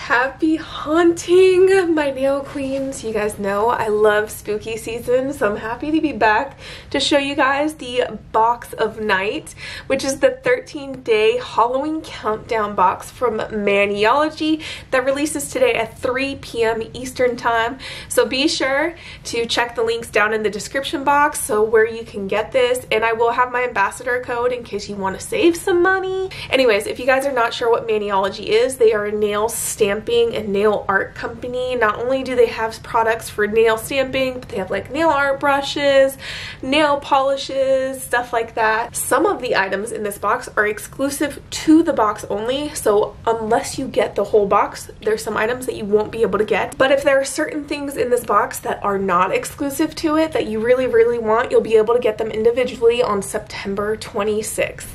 Happy haunting, my nail queens. You guys know I love spooky season, so I'm happy to be back to show you guys the box of night, which is the 13-day Halloween countdown box from Maniology that releases today at 3 p.m. Eastern time. So be sure to check the links down in the description box so where you can get this, and I will have my ambassador code in case you want to save some money. Anyways, if you guys are not sure what Maniology is, they are a nail stamping and nail art company. Not only do they have products for nail stamping, but they have like nail art brushes, nail polishes, stuff like that. Some of the items in this box are exclusive to the box only, so unless you get the whole box, there's some items that you won't be able to get. But if there are certain things in this box that are not exclusive to it that you really want, you'll be able to get them individually on September 26th.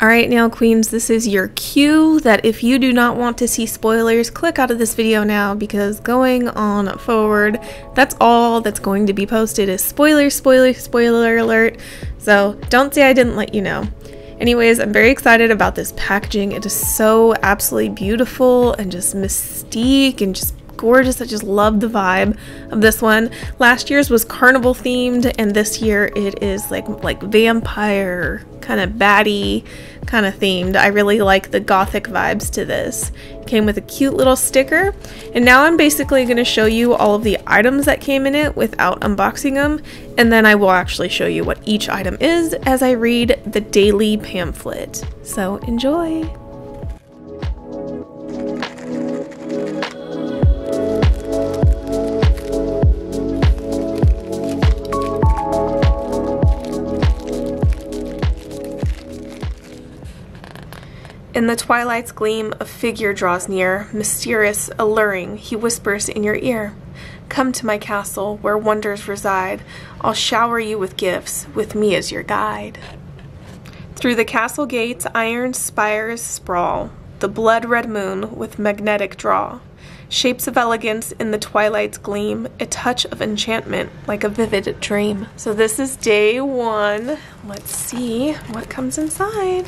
Alright, nail queens, this is your cue that if you do not want to see spoilers, click out of this video now, because going on forward, that's all that's going to be posted is spoiler alert. So don't say I didn't let you know. Anyways, I'm very excited about this packaging. It is so absolutely beautiful and just mystique and just gorgeous. I just love the vibe of this one. Last year's was carnival themed, and this year it is like vampire kind of baddie kind of themed. I really like the Gothic vibes to this. It came with a cute little sticker, and now I'm basically going to show you all of the items that came in it without unboxing them, and then I will actually show you what each item is as I read the daily pamphlet. So enjoy! In the twilight's gleam, a figure draws near, mysterious, alluring. He whispers in your ear, "Come to my castle, where wonders reside. I'll shower you with gifts, with me as your guide." Through the castle gates, iron spires sprawl, the blood-red moon with magnetic draw. Shapes of elegance in the twilight's gleam, a touch of enchantment like a vivid dream. So this is day one. Let's see what comes inside.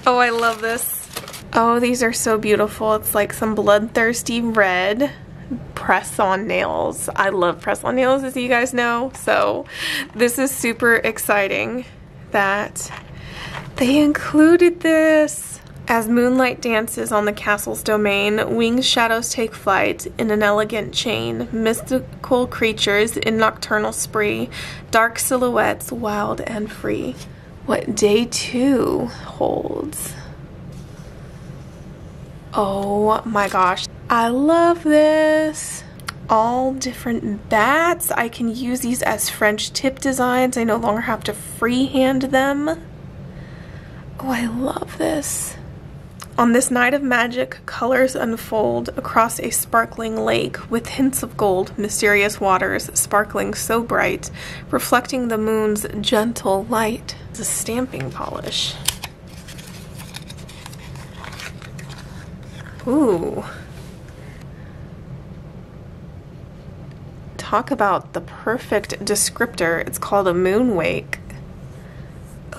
Oh, I love this. Oh, these are so beautiful. It's like some bloodthirsty red press-on nails. I love press-on nails, as you guys know. So this is super exciting that they included this. As moonlight dances on the castle's domain, winged shadows take flight in an elegant chain. Mystical creatures in nocturnal spree, dark silhouettes wild and free. What day two holds. Oh my gosh, I love this. All different bats. I can use these as French tip designs. I no longer have to freehand them. Oh, I love this. On this night of magic, colors unfold across a sparkling lake with hints of gold, mysterious waters sparkling so bright, reflecting the moon's gentle light. It's a stamping polish. Ooh. Talk about the perfect descriptor. It's called a Moonwake.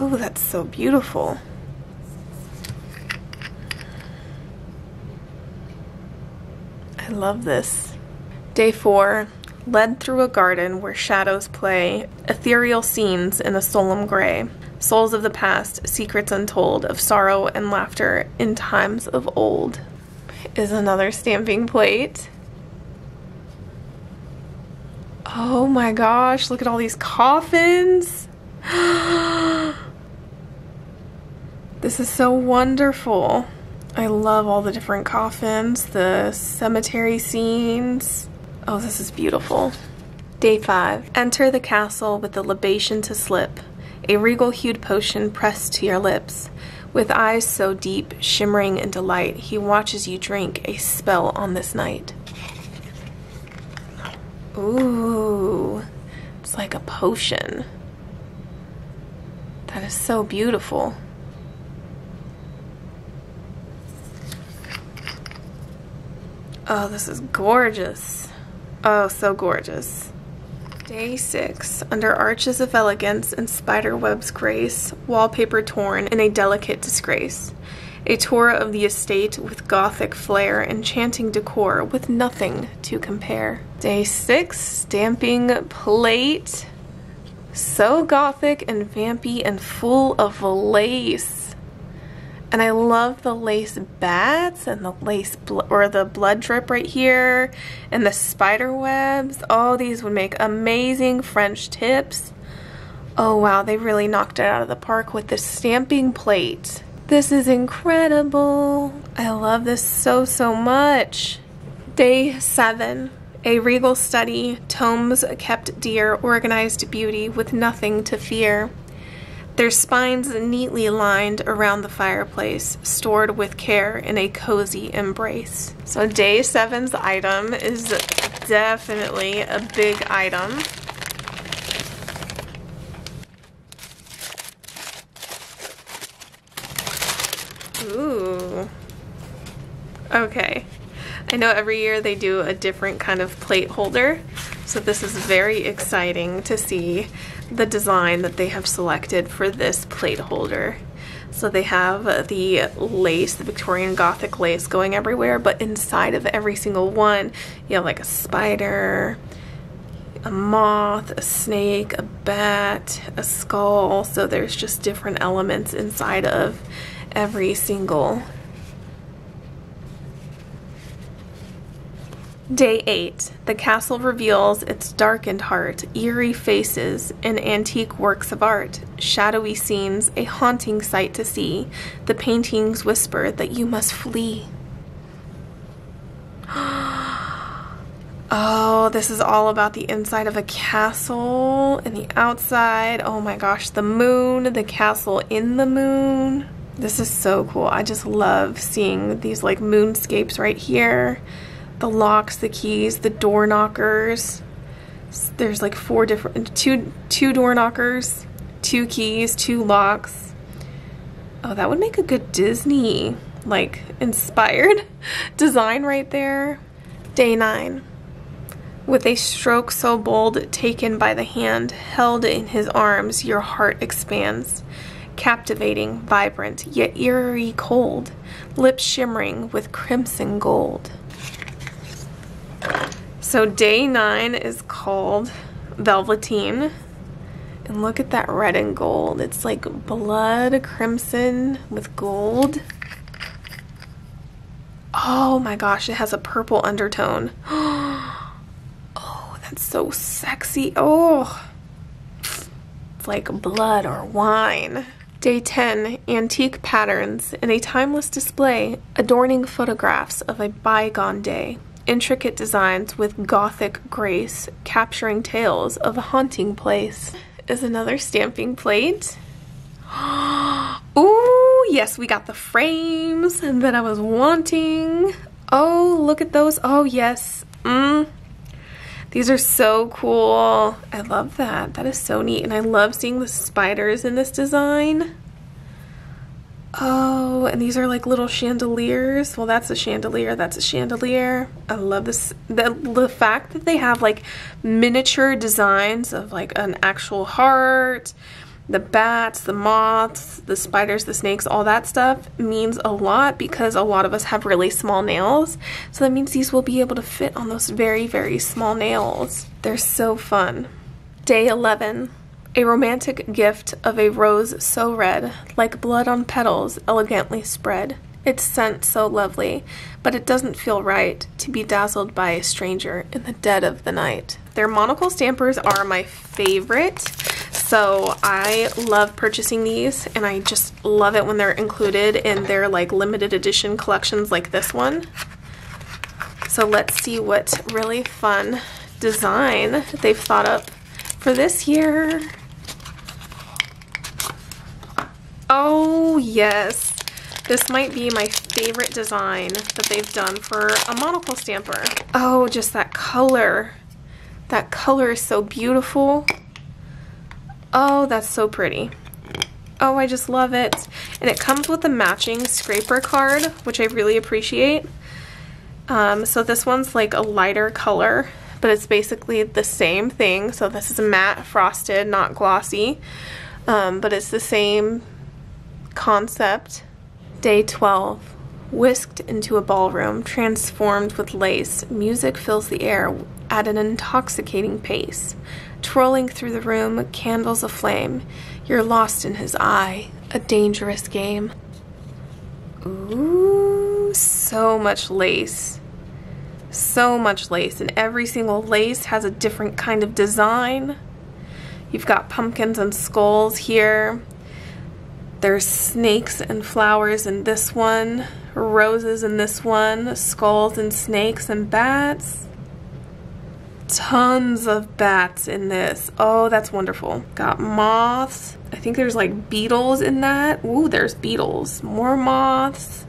Oh, that's so beautiful. I love this. Day 4. Led through a garden where shadows play, ethereal scenes in a solemn gray. Souls of the past, secrets untold of sorrow and laughter in times of old. Is another stamping plate. Oh my gosh, look at all these coffins. This is so wonderful. I love all the different coffins, the cemetery scenes. Oh, this is beautiful. Day 5. Enter the castle with the libation to slip, a regal-hued potion pressed to your lips. With eyes so deep, shimmering in delight, he watches you drink a spell on this night. Ooh, it's like a potion. That is so beautiful. Oh, this is gorgeous. Oh, so gorgeous. Day 6. Under arches of elegance and spider webs grace, wallpaper torn in a delicate disgrace. A tour of the estate with Gothic flair, enchanting decor with nothing to compare. Day 6. Stamping plate. So Gothic and vampy and full of lace. And I love the lace bats and the lace the blood drip right here and the spider webs. Oh, these would make amazing French tips. Oh wow, they really knocked it out of the park with the stamping plate. This is incredible. I love this so much. Day 7. A regal study, tomes kept dear, organized beauty with nothing to fear. Their spines neatly lined around the fireplace, stored with care in a cozy embrace. So day 7's item is definitely a big item. Ooh. Okay. I know every year they do a different kind of plate holder, so this is very exciting to see the design that they have selected for this plate holder. So they have the lace, the Victorian Gothic lace going everywhere, but inside of every single one you have like a spider, a moth, a snake, a bat, a skull. So there's just different elements inside of every single. Day 8. The castle reveals its darkened heart, eerie faces, and antique works of art, shadowy scenes, a haunting sight to see. The paintings whisper that you must flee. Oh, this is all about the inside of a castle and the outside. Oh my gosh, the moon, the castle in the moon. This is so cool. I just love seeing these like moonscapes right here. The locks, the keys, the door knockers. There's like two door knockers, 2 keys, 2 locks. Oh, that would make a good Disney like inspired design right there. Day 9. With a stroke so bold, taken by the hand, held in his arms, your heart expands. Captivating, vibrant, yet eerie cold, lips shimmering with crimson gold. So day 9 is called Velveteen, and look at that red and gold. It's like blood crimson with gold. Oh my gosh, it has a purple undertone. Oh, that's so sexy. Oh, it's like blood or wine. Day 10, antique patterns in a timeless display, adorning photographs of a bygone day. Intricate designs with Gothic grace, capturing tales of a haunting place. Is another stamping plate. Ooh, yes, we got the frames that I was wanting. Oh, look at those. Oh, yes. These are so cool. I love that. That is so neat. And I love seeing the spiders in this design. Oh, and these are like little chandeliers. Well, that's a chandelier. That's a chandelier. I love this. The fact that they have like miniature designs of like an actual heart, the bats, the moths, the spiders, the snakes, all that stuff means a lot because a lot of us have really small nails. So that means these will be able to fit on those very small nails. They're so fun. Day 11. A romantic gift of a rose so red, like blood on petals elegantly spread. Its scent so lovely, but it doesn't feel right to be dazzled by a stranger in the dead of the night. Their monocle stampers are my favorite, so I love purchasing these, and I just love it when they're included in their like limited edition collections like this one. So let's see what really fun design they've thought up for this year. Oh yes, this might be my favorite design that they've done for a monocle stamper. Oh, just that color. That color is so beautiful. Oh, that's so pretty. Oh, I just love it. And it comes with a matching scraper card, which I really appreciate. So this one's like a lighter color but it's basically the same thing. So this is matte frosted, not glossy, but it's the same concept. Day 12. Whisked into a ballroom, transformed with lace, music fills the air at an intoxicating pace. Twirling through the room, candles aflame. You're lost in his eye, a dangerous game. Ooh, so much lace. So much lace, and every single lace has a different kind of design. You've got pumpkins and skulls here. There's snakes and flowers in this one, roses in this one, skulls and snakes and bats. Tons of bats in this. Oh, that's wonderful. Got moths. I think there's like beetles in that. Ooh, there's beetles. More moths.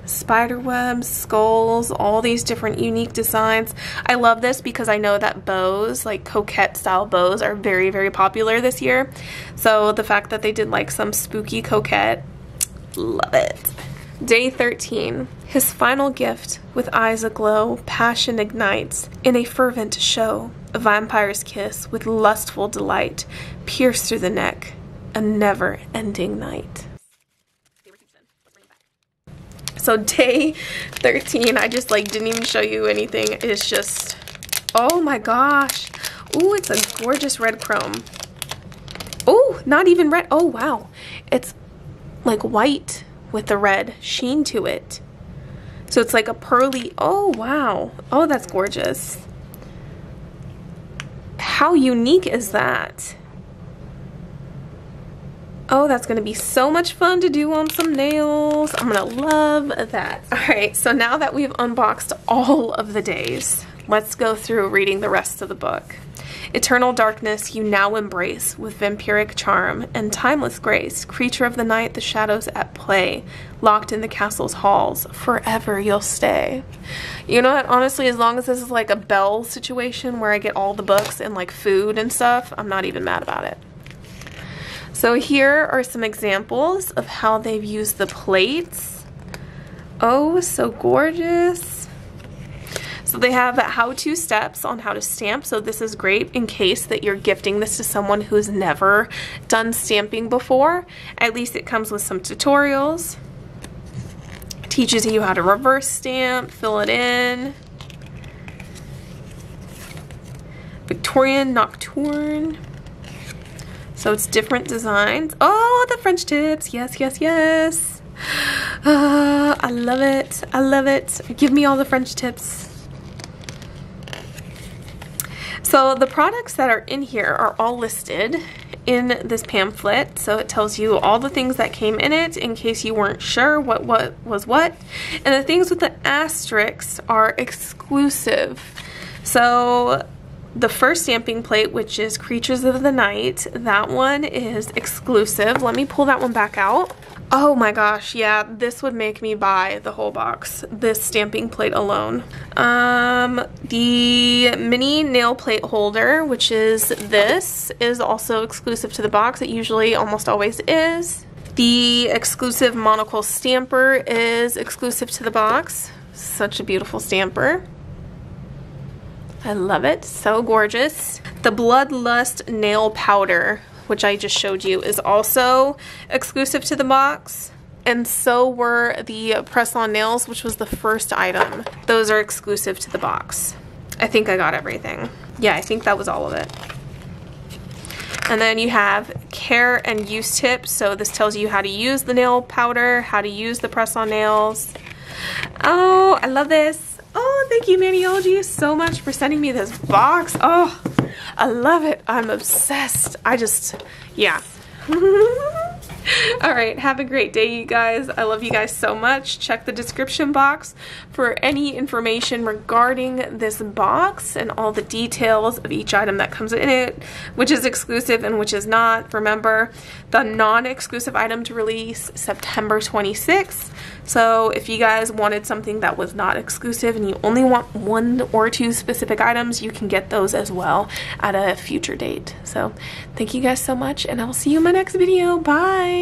Spider webs, skulls, all these different unique designs. I love this because I know that bows, like coquette style bows, are very, very popular this year. So the fact that they did like some spooky coquette, love it. Day 13. His final gift, with eyes aglow, passion ignites in a fervent show. A vampire's kiss with lustful delight, pierced through the neck, a never-ending night. So day 13, I just like didn't even show you anything. It's just, oh my gosh. Ooh, it's a gorgeous red chrome. Oh, not even red. Oh, wow. It's like white with the red sheen to it. So it's like a pearly, oh wow. Oh, that's gorgeous. How unique is that? Oh, that's gonna be so much fun to do on some nails. I'm gonna love that. All right, so now that we've unboxed all of the days, let's go through reading the rest of the book. Eternal darkness you now embrace with vampiric charm and timeless grace. Creature of the night, the shadows at play. Locked in the castle's halls, forever you'll stay. You know what, honestly, as long as this is like a Belle situation where I get all the books and like food and stuff, I'm not even mad about it. So here are some examples of how they've used the plates. Oh, so gorgeous. So they have how-to steps on how to stamp. So this is great in case that you're gifting this to someone who's never done stamping before. At least it comes with some tutorials. Teaches you how to reverse stamp, fill it in. Victorian Nocturne. So it's different designs. Oh, the French tips. Yes, yes, yes. I love it. I love it. Give me all the French tips. So the products that are in here are all listed in this pamphlet. So it tells you all the things that came in it in case you weren't sure what was what. And the things with the asterisks are exclusive. So the first stamping plate, which is Creatures of the Night, that one is exclusive. Let me pull that one back out. Oh my gosh, yeah, this would make me buy the whole box, this stamping plate alone. The mini nail plate holder, which is this, is also exclusive to the box. It usually almost always is. The exclusive monocle stamper is exclusive to the box. Such a beautiful stamper. I love it, so gorgeous. The Bloodlust nail powder, which I just showed you, is also exclusive to the box. And so were the press-on nails, which was the first item. Those are exclusive to the box. I think I got everything. Yeah, I think that was all of it. And then you have care and use tips. So this tells you how to use the nail powder, how to use the press-on nails. Oh, I love this. Oh, thank you, Maniology, so much for sending me this box. Oh, I love it. I'm obsessed. Yeah. All right, have a great day, you guys. I love you guys so much. Check the description box for any information regarding this box and all the details of each item that comes in it, which is exclusive and which is not. Remember, the non-exclusive item to release September 26th. So if you guys wanted something that was not exclusive and you only want 1 or 2 specific items, you can get those as well at a future date. So thank you guys so much, and I will see you in my next video. Bye!